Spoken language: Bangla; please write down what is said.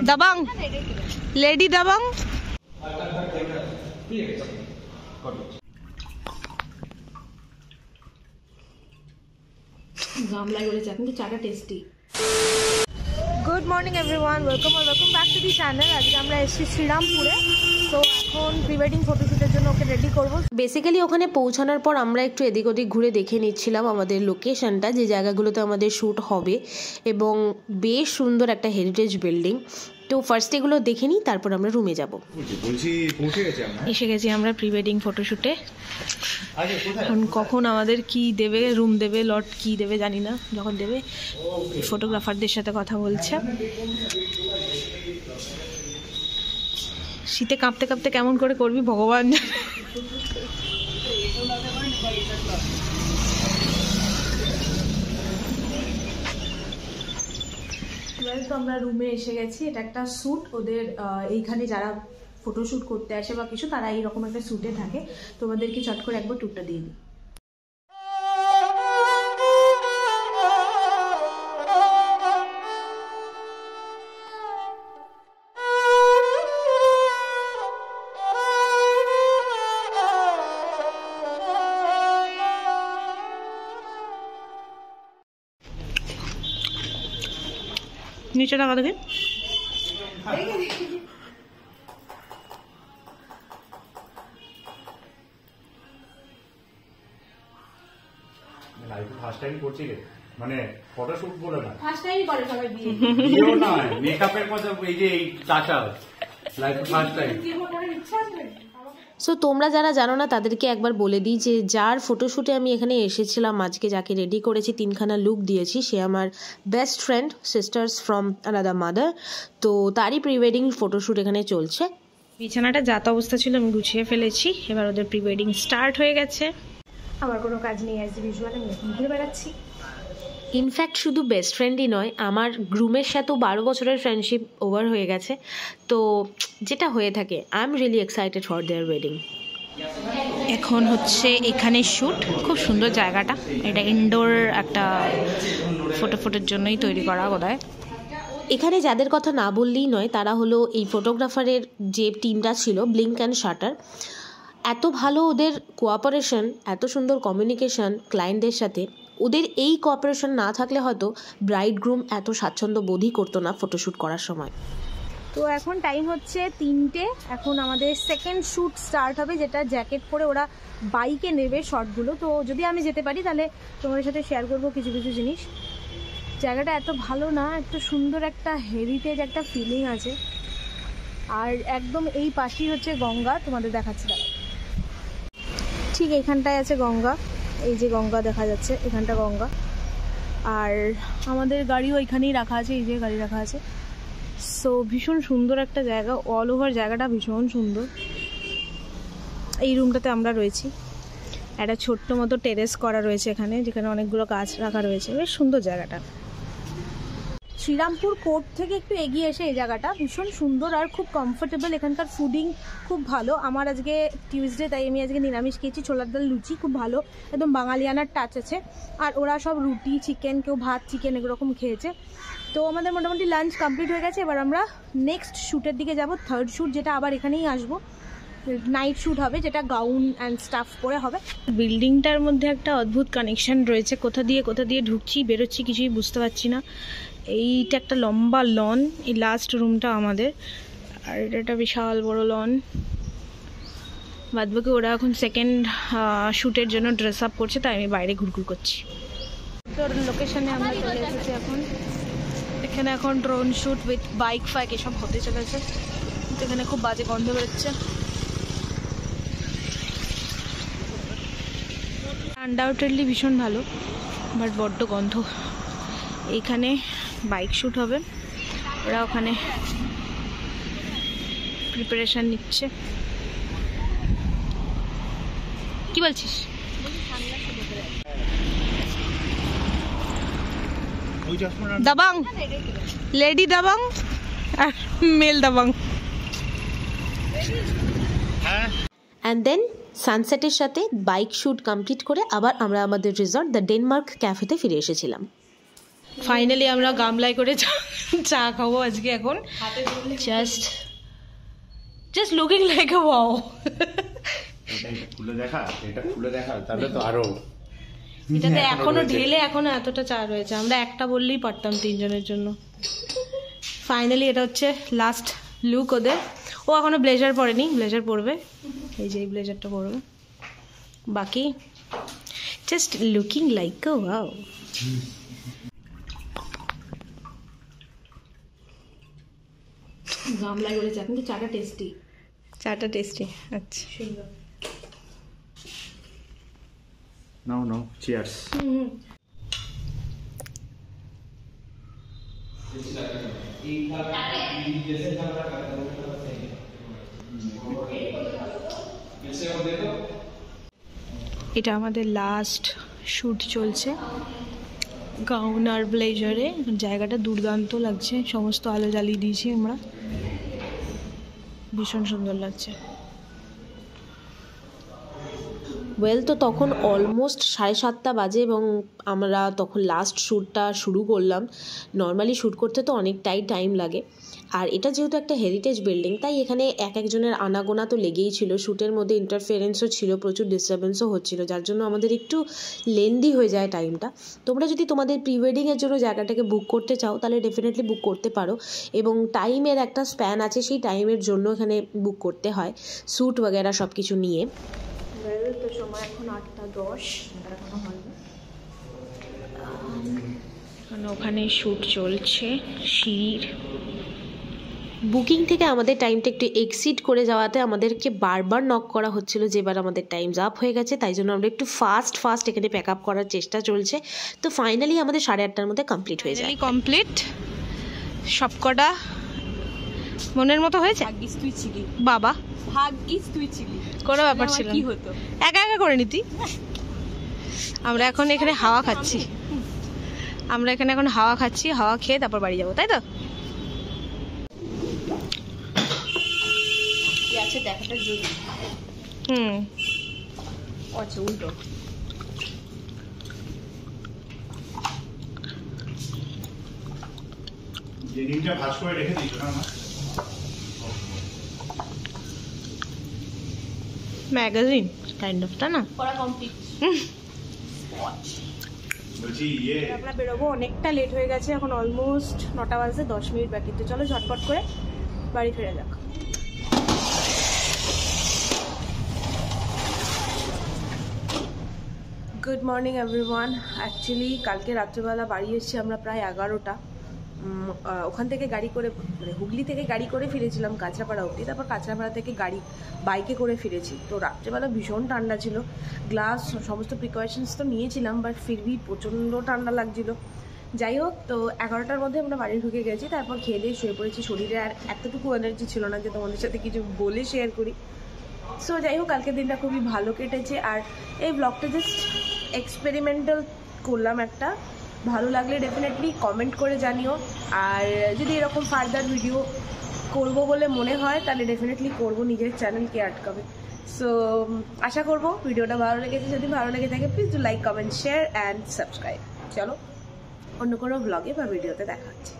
দাবাং লেডি দাবাং। গামলায় করেছে কিন্তু চাটা tasty. Good morning everyone, welcome back to the channel. আজকে আমরা এসেছি শ্রীরামপুরে। তো এখন প্রি ওয়েডিং ফটোশ্যুটের জন্য ওকে রেডি করবো। বেসিক্যালি ওখানে পৌঁছানোর পর আমরা একটু এদিক ওদিক ঘুরে দেখে নিচ্ছিলাম আমাদের লোকেশনটা, যে জায়গাগুলোতে আমাদের শ্যুট হবে, এবং বেশ সুন্দর একটা হেরিটেজ বিল্ডিং। তো ফার্স্ট এগুলো দেখে নিই, তারপর আমরা রুমে যাব। এসে গেছি আমরা প্রি ওয়েডিং ফটোশ্যুটে। এখন কখন আমাদের কি দেবে, রুম দেবে, লট কি দেবে জানি না। যখন দেবে ফটোগ্রাফারদের সাথে কথা বলছে। শীতে কাঁপতে কাঁপতে কেমন করে করবি ভগবান। তো আমরা রুমে এসে গেছি। এটা একটা স্যুট, ওদের এইখানে যারা ফটোশ্যুট করতে আসে বা কিছু, তারা এইরকম একটা স্যুটে থাকে। তোমাদেরকে চট করে একবার টুকটা দিয়ে দিই। নিচে টাকা দেখে ফার্স্ট টাইম করছি রে, মানে ফটোশুট বলে না, ফার্স্ট টাইম করে সবাই বিয়ে। বিয়েও না, মেকআপের কথা, এই যে এই চাচা লাইফ ফার্স্ট টাইম। সো তোমরা যারা জানো না তাদেরকে একবার বলে দিই যে যার ফটোশ্যুটে আমি এখানে এসেছিলাম আজকে, যাকে রেডি করেছি, 3খানা লুক দিয়েছি, সে আমার best friend, sisters from another mother. তো তারই প্রি ওয়েডিং ফটোশ্যুট এখানে চলছে। বিছানাটা যাত অবস্থা ছিল আমি গুছিয়ে ফেলেছি। এবার ওদের প্রি ওয়েডিং স্টার্ট হয়ে গেছে। আমার কোনো কাজ নেই, অ্যাজ ইউজুয়াল আমি এখন ঘুরে বেড়াচ্ছি। ইনফ্যাক্ট শুধু বেস্ট ফ্রেন্ডই নয়, আমার গ্রুমের সাথেও 12 বছরের ফ্রেন্ডশিপ ওভার হয়ে গেছে। তো যেটা হয়ে থাকে, I am really excited for their wedding. এখন হচ্ছে এখানে শ্যুট, খুব সুন্দর জায়গাটা। এটা ইনডোর একটা ফটোর জন্যই তৈরি করা বোধহয়। এখানে যাদের কথা না বললেই নয়, তারা হলো এই ফটোগ্রাফারের যে টিমটা ছিল, ব্লিঙ্ক অ্যান্ড শাটার। এত ভালো ওদের কোঅপারেশন, এত সুন্দর কমিউনিকেশন ক্লায়েন্টদের সাথে। ওদের এই কোঅপারেশন না থাকলে হয়তো ব্রাইড গ্রুম এত স্বাচ্ছন্দ্য বোধই করতো না ফটোশ্যুট করার সময়। তো এখন টাইম হচ্ছে 3টে। এখন আমাদের সেকেন্ড শ্যুট স্টার্ট হবে, যেটা জ্যাকেট পরে ওরা বাইকে নেবে শটগুলো। তো যদি আমি যেতে পারি তাহলে তোমাদের সাথে শেয়ার করবো কিছু কিছু জিনিস। জায়গাটা এত ভালো না, একটু সুন্দর একটা হেরিটেজ একটা ফিলিং আছে। আর একদম এই পাশেই হচ্ছে গঙ্গা, তোমাদের দেখাচ্ছি। ঠিক এইখানটায় আছে গঙ্গা, এই যে গঙ্গা দেখা যাচ্ছে, এখানটা গঙ্গা। আর আমাদের গাড়িও এখানেই রাখা আছে, এই যে গাড়ি রাখা আছে। সো ভীষণ সুন্দর একটা জায়গা, অল ওভার জায়গাটা ভীষণ সুন্দর। এই রুমটাতে আমরা রয়েছি। একটা ছোট্ট মতো টেরেস করা রয়েছে এখানে, যেখানে অনেকগুলো গাছ রাখা রয়েছে। বেশ সুন্দর জায়গাটা। শ্রীরামপুর কোর্ট থেকে একটু এগিয়ে এসে এই জায়গাটা ভীষণ সুন্দর আর খুব কমফোর্টেবল। এখানকার ফুডিং খুব ভালো। আমার আজকে টিউসডে, তাই আমি আজকে নিরামিষ খেয়েছি। ছোলার ডাল, লুচি, খুব ভালো, একদম বাঙালিয়ানার টাচ আছে। আর ওরা সব রুটি, চিকেন, কেউ ভাত, চিকেন এরকম খেয়েছে। তো আমাদের মোটামুটি লাঞ্চ কমপ্লিট হয়ে গেছে। এবার আমরা নেক্সট শ্যুটের দিকে যাব, থার্ড শ্যুট, যেটা আবার এখানেই আসবো। নাইট শ্যুট হবে, যেটা গাউন অ্যান্ড স্টাফ পরে হবে। বিল্ডিংটার মধ্যে একটা অদ্ভুত কানেকশন রয়েছে। কোথা দিয়ে ঢুকছি বেরোচ্ছি কিছুই বুঝতে পারছি না। এইটা একটা লম্বা লন, এই লাস্ট রুমটা আমাদের। আর এটা একটা বিশাল বড় লন। বাদবাকি ওরা এখন সেকেন্ড শ্যুটের জন্য ড্রেস আপ করছে, তাই আমি বাইরে ঘুরঘুর করছি। তোর লোকেশনে আমরা চলে এসেছি এখন। এখানে এখন ড্রোন শ্যুট উইথ বাইক ফাইক এসব হতে চলেছে। এখানে খুব বাজে গন্ধ বেরোচ্ছে। আনডাউটেডলি ভীষণ ভালো, বাট বড্ড গন্ধ। এইখানে বাইক শ্যুট হবে, ওরা ওখানে প্রিপারেশন নিচ্ছে। কি বলছিস? দাবাং লেডি দাবাং আর মেল দাবাং। অ্যান্ড দেন সানসেটের সাথে বাইক শ্যুট কমপ্লিট করে আবার আমরা আমাদের রিসর্ট দ্য ডেনমার্ক ক্যাফেতে ফিরে এসেছিলাম। ফাইনালি আমরা গামলায় করে চা খাবো আজকে এখন। Just looking like a wow. এটা খুলে দেখা তাহলে তো আরো। এটাতে এখনো ঢেলে এখনো এতটা চা রয়েছে, আমরা একটা বললেই পারতাম 3 জনের জন্য। ফাইনালি এটা হচ্ছে লাস্ট লুক ওদের। ও এখনো ব্লেজার পরেনি, ব্লেজার পরবে, এই যে এই ব্লেজারটা পরবে। বাকি just looking like a wow. গামলায় বলেছে কিন্তু চাটা টেস্টি, চাটা টেস্টি। আচ্ছা সুন্দর। নাও চিয়ার্স। এটা আমাদের লাস্ট শ্যুট চলছে গাউন আর ব্লেজারে। জায়গাটা দুর্দান্ত লাগছে, সমস্ত আলো জ্বালিয়ে দিয়েছি আমরা, ভীষণ সুন্দর লাগছে। তো তখন অলমোস্ট 7:30 বাজে এবং আমরা তখন লাস্ট শ্যুটটা শুরু করলাম। নর্মালি শ্যুট করতে তো অনেকটাই টাইম লাগে, আর এটা যেহেতু একটা হেরিটেজ বিল্ডিং তাই এখানে একজনের আনাগোনা তো লেগেই ছিল। শ্যুটের মধ্যে ইন্টারফেরেন্সও ছিল, প্রচুর ডিস্টারবেন্সও হচ্ছিল, যার জন্য আমাদের একটু লেন্দি হয়ে যায় টাইমটা। তোমরা যদি তোমাদের প্রি ওয়েডিংয়ের জন্য জায়গাটাকে বুক করতে চাও তাহলে ডেফিনেটলি বুক করতে পারো, এবং টাইমের একটা স্প্যান আছে, সেই টাইমের জন্য এখানে বুক করতে হয় শ্যুট वगैरह সব কিছু নিয়ে। তো সময় এখন 8:10, এখনো হয়নি। ওখানে শ্যুট চলছে সিঁড়ির। বুকিং থেকে আমাদের টাইমটা একটু এক্সিড করে যাওয়াতে আমাদেরকে বারবার নক করা হচ্ছিল যে এবার আমাদের টাইমস আপ হয়ে গেছে, তাই জন্য আমরা একটু ফাস্ট এখানে প্যাক আপ করার চেষ্টা চলছে। তো ফাইনালি আমাদের 8:30টার মধ্যে কমপ্লিট হয়ে যায়। কমপ্লিট সবকটা মনের মতো হয়েছে। ভাগ্যিস তুই ছিলি বাবা, ভাগ্যিস তুই ছিলি, কোনো ব্যাপার ছিল না, কি হতো একা একা করে নিতি। আমরা এখন এখানে হাওয়া খাচ্ছি, হাওয়া খেয়ে তারপর বাড়ি যাবো, তাই তো? আছে দেখাটা জরুরি। আচ্ছা উল্টো জেনিটা ভাঁজ করে রেখে দিয়েছো না? ম্যাগাজিন কাইন্ড অফ, তা না পড়া কমপ্লিট। বলছি আমরা বেরোবো, অনেকটা লেট হয়ে গেছে, এখন অলমোস্ট 9টা বাজে 10 মিনিট বাকি। তো চলো ঝটপট করে বাড়ি ফিরে যাক। Good morning everyone. অ্যাকচুয়ালি কালকে রাত্রেবেলা বাড়ি এসেছি আমরা প্রায় 11টা। ওখান থেকে গাড়ি করে, মানে হুগলি থেকে গাড়ি করে ফিরেছিলাম কাঁচরাপাড়া অবধি, তারপর কাঁচরাপাড়া থেকে বাইকে করে ফিরেছি। তো রাত্রেবেলা ভীষণ ঠান্ডা ছিল, গ্লাস সমস্ত প্রিকশনস তো নিয়েছিলাম, বাট ফিরবি প্রচণ্ড ঠান্ডা লাগছিল। যাই হোক, তো 11টার মধ্যে আমরা বাড়ি ঢুকে গেছি, তারপর খেয়ে দিয়ে শুয়ে পড়েছি। শরীরে আর এতটুকু এনার্জি ছিল না যে তোমাদের সাথে কিছু বলে শেয়ার করি। সো যাই হোক, কালকের দিনটা খুবই ভালো কেটেছে, আর এই ব্লগটা জাস্ট এক্সপেরিমেন্টাল করলাম একটা। ভালো লাগলে ডেফিনেটলি কমেন্ট করে জানিও, আর যদি এরকম ফার্দার ভিডিও করব বলে মনে হয় তাহলে ডেফিনেটলি করব, নিজের চ্যানেলকে আটকাবে। সো আশা করব ভিডিওটা ভালো লেগেছে। যদি ভালো লেগে থাকে please do like, comment, share and subscribe. চলো অন্য কোনো ব্লগে বা ভিডিওতে দেখা হচ্ছে।